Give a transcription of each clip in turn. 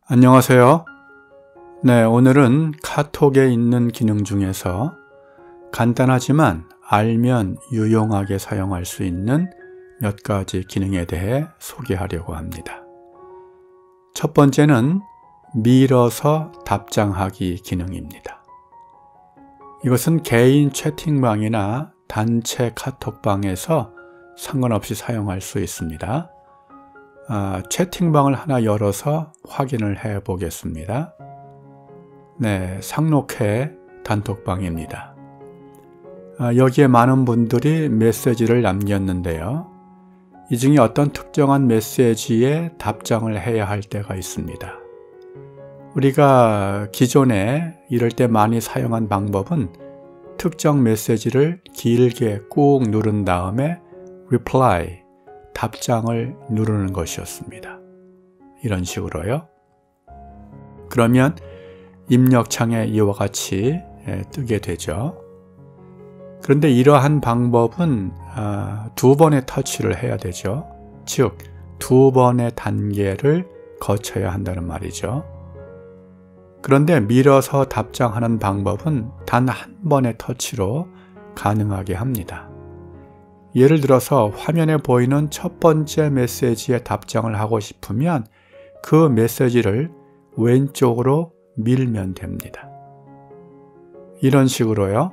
안녕하세요. 네, 오늘은 카톡에 있는 기능 중에서 간단하지만 알면 유용하게 사용할 수 있는 몇 가지 기능에 대해 소개하려고 합니다. 첫 번째는 밀어서 답장하기 기능입니다. 이것은 개인 채팅방이나 단체 카톡방에서 상관없이 사용할 수 있습니다. 채팅방을 하나 열어서 확인을 해 보겠습니다. 네, 상록회 단톡방입니다. 여기에 많은 분들이 메시지를 남겼는데요. 이 중에 어떤 특정한 메시지에 답장을 해야 할 때가 있습니다. 우리가 기존에 이럴 때 많이 사용한 방법은 특정 메시지를 길게 꾹 누른 다음에 reply, 답장을 누르는 것이었습니다. 이런 식으로요. 그러면 입력창에 이와 같이 뜨게 되죠. 그런데 이러한 방법은 두 번의 터치를 해야 되죠. 즉, 두 번의 단계를 거쳐야 한다는 말이죠. 그런데 밀어서 답장하는 방법은 단 한 번의 터치로 가능하게 합니다. 예를 들어서 화면에 보이는 첫 번째 메시지에 답장을 하고 싶으면 그 메시지를 왼쪽으로 밀면 됩니다. 이런 식으로요.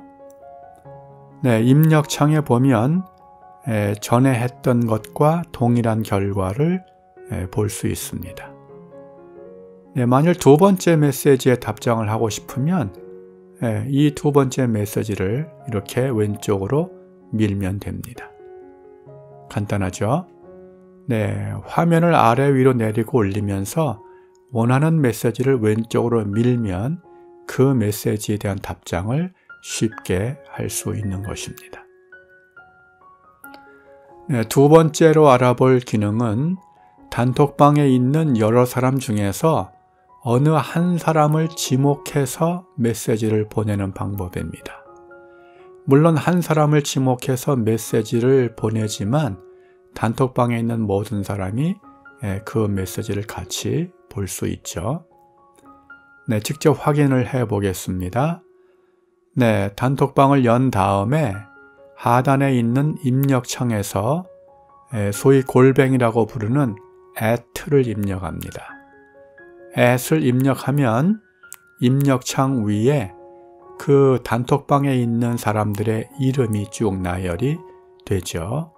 네, 입력창에 보면 전에 했던 것과 동일한 결과를 볼 수 있습니다. 네, 만일 두 번째 메시지에 답장을 하고 싶으면 이 두 번째 메시지를 이렇게 왼쪽으로 밀면 됩니다. 간단하죠? 네, 화면을 아래 위로 내리고 올리면서 원하는 메시지를 왼쪽으로 밀면 그 메시지에 대한 답장을 쉽게 할 수 있는 것입니다. 네, 두 번째로 알아볼 기능은 단톡방에 있는 여러 사람 중에서 어느 한 사람을 지목해서 메시지를 보내는 방법입니다. 물론 한 사람을 지목해서 메시지를 보내지만 단톡방에 있는 모든 사람이 그 메시지를 같이 볼 수 있죠. 네, 직접 확인을 해 보겠습니다. 네, 단톡방을 연 다음에 하단에 있는 입력창에서 소위 골뱅이라고 부르는 at를 입력합니다. at을 입력하면 입력창 위에 그 단톡방에 있는 사람들의 이름이 쭉 나열이 되죠.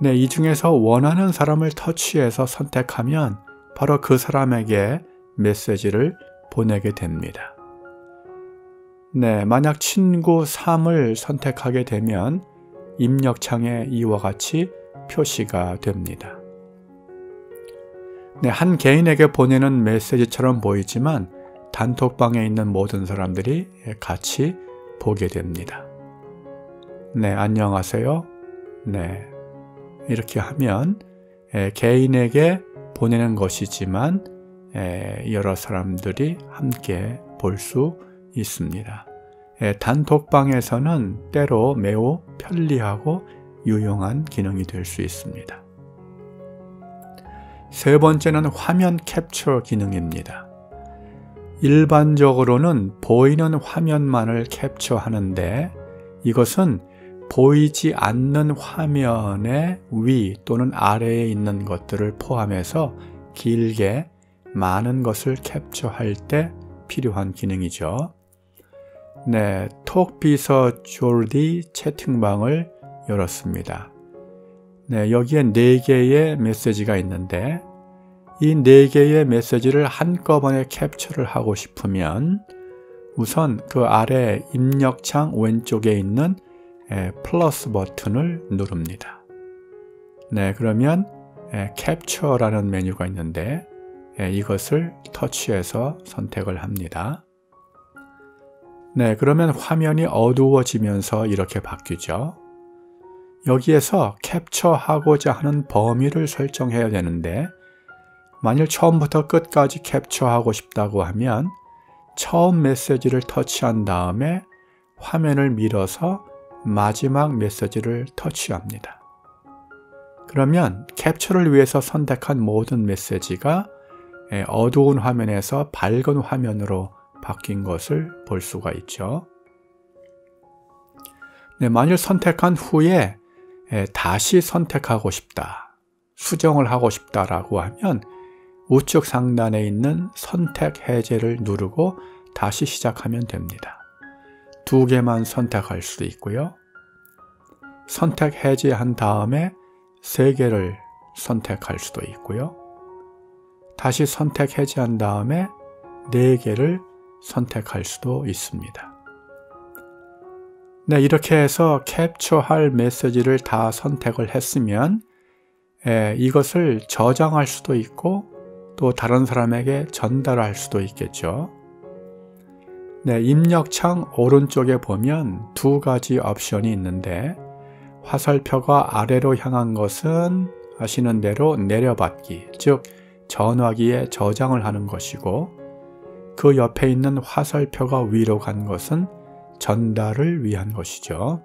네, 이 중에서 원하는 사람을 터치해서 선택하면 바로 그 사람에게 메시지를 보내게 됩니다. 네, 만약 친구 3을 선택하게 되면 입력창에 이와 같이 표시가 됩니다. 네, 한 개인에게 보내는 메시지처럼 보이지만 단톡방에 있는 모든 사람들이 같이 보게 됩니다. 네, 안녕하세요. 네, 이렇게 하면 개인에게 보내는 것이지만 여러 사람들이 함께 볼 수 있습니다. 단톡방에서는 때로 매우 편리하고 유용한 기능이 될 수 있습니다. 세 번째는 화면 캡처 기능입니다. 일반적으로는 보이는 화면만을 캡처하는데 이것은 보이지 않는 화면의 위 또는 아래에 있는 것들을 포함해서 길게 많은 것을 캡처할 때 필요한 기능이죠. 네, 톡비서 조디 채팅방을 열었습니다. 네, 여기에 4개의 메시지가 있는데 이 4개의 메시지를 한꺼번에 캡처를 하고 싶으면 우선 그 아래 입력창 왼쪽에 있는 플러스 버튼을 누릅니다. 네, 그러면 캡처라는 메뉴가 있는데 이것을 터치해서 선택을 합니다. 네, 그러면 화면이 어두워지면서 이렇게 바뀌죠. 여기에서 캡처하고자 하는 범위를 설정해야 되는데 만일 처음부터 끝까지 캡처하고 싶다고 하면 처음 메시지를 터치한 다음에 화면을 밀어서 마지막 메시지를 터치합니다. 그러면 캡처를 위해서 선택한 모든 메시지가 어두운 화면에서 밝은 화면으로 바뀐 것을 볼 수가 있죠. 네, 만일 선택한 후에 다시 선택하고 싶다, 수정을 하고 싶다라고 하면 우측 상단에 있는 선택 해제를 누르고 다시 시작하면 됩니다. 2개만 선택할 수도 있고요. 선택 해제한 다음에 3개를 선택할 수도 있고요. 다시 선택 해제한 다음에 4개를 선택할 수도 있습니다. 네, 이렇게 해서 캡처할 메시지를 다 선택을 했으면 이것을 저장할 수도 있고 또 다른 사람에게 전달할 수도 있겠죠. 네, 입력창 오른쪽에 보면 2가지 옵션이 있는데 화살표가 아래로 향한 것은 아시는 대로 내려받기, 즉 전화기에 저장을 하는 것이고 그 옆에 있는 화살표가 위로 간 것은 전달을 위한 것이죠.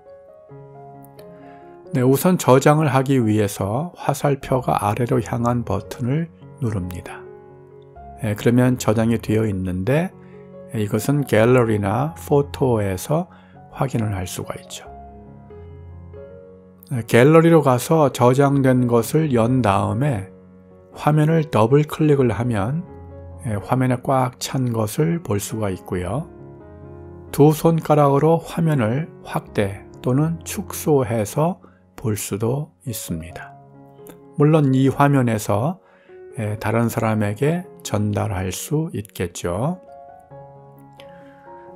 네, 우선 저장을 하기 위해서 화살표가 아래로 향한 버튼을 누릅니다. 그러면 저장이 되어 있는데 이것은 갤러리나 포토에서 확인을 할 수가 있죠. 갤러리로 가서 저장된 것을 연 다음에 화면을 더블 클릭을 하면 화면에 꽉 찬 것을 볼 수가 있고요. 2 손가락으로 화면을 확대 또는 축소해서 볼 수도 있습니다. 물론 이 화면에서 다른 사람에게 전달할 수 있겠죠.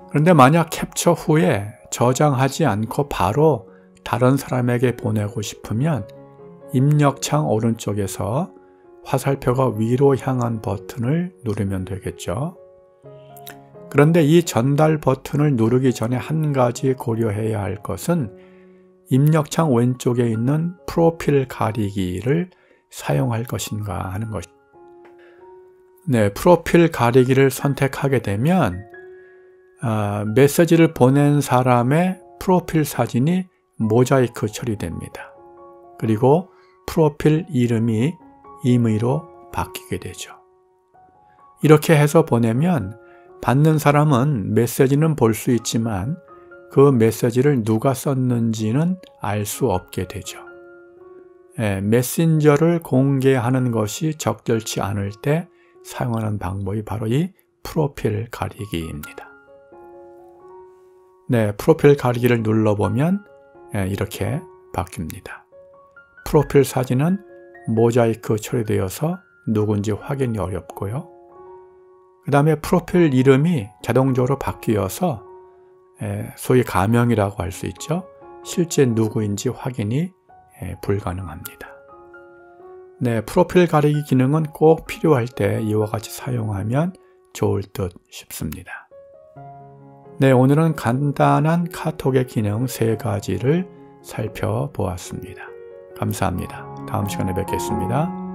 그런데 만약 캡처 후에 저장하지 않고 바로 다른 사람에게 보내고 싶으면 입력창 오른쪽에서 화살표가 위로 향한 버튼을 누르면 되겠죠. 그런데 이 전달 버튼을 누르기 전에 한 가지 고려해야 할 것은 입력창 왼쪽에 있는 프로필 가리기를 사용할 것인가 하는 것입니다. 네, 프로필 가리기를 선택하게 되면 메시지를 보낸 사람의 프로필 사진이 모자이크 처리됩니다. 그리고 프로필 이름이 임의로 바뀌게 되죠. 이렇게 해서 보내면 받는 사람은 메시지는 볼 수 있지만 그 메시지를 누가 썼는지는 알 수 없게 되죠. 메신저를 공개하는 것이 적절치 않을 때 사용하는 방법이 바로 이 프로필 가리기입니다. 네, 프로필 가리기를 눌러보면 이렇게 바뀝니다. 프로필 사진은 모자이크 처리되어서 누군지 확인이 어렵고요. 그 다음에 프로필 이름이 자동적으로 바뀌어서 소위 가명이라고 할 수 있죠. 실제 누구인지 확인이 불가능합니다. 네, 프로필 가리기 기능은 꼭 필요할 때 이와 같이 사용하면 좋을 듯 싶습니다. 네, 오늘은 간단한 카톡의 기능 3가지를 살펴보았습니다. 감사합니다. 다음 시간에 뵙겠습니다.